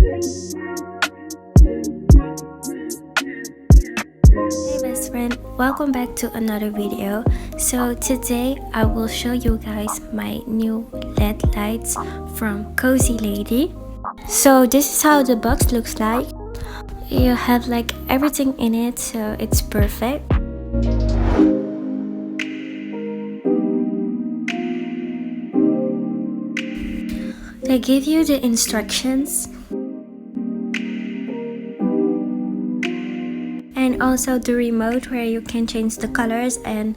Hey best friend, welcome back to another video. So today I will show you guys my new LED lights from Cozy Lady. So this is how the box looks like. You have like everything in it, so it's perfect. They give you the instructions and also the remote where you can change the colors and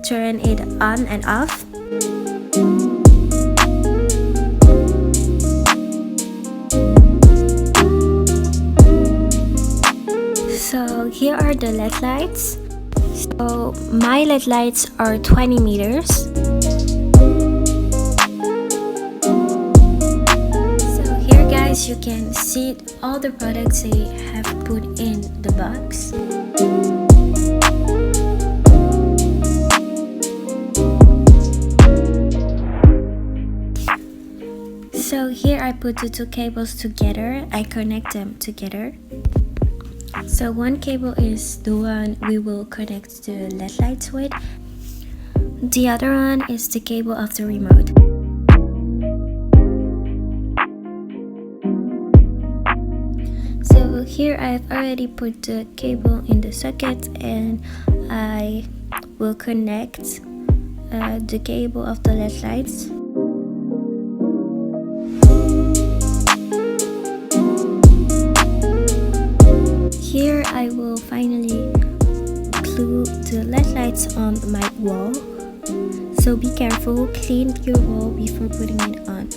turn it on and off. So here are the LED lights. So my LED lights are 20 meters. You can see all the products they have put in the box. So here I put the two cables together. I connect them together. So one cable is the one we will connect the LED lights with. The other one is the cable of the remote. So here I've already put the cable in the socket and I will connect the cable of the LED lights. Here I will finally glue the LED lights on my wall. So be careful, clean your wall before putting it on.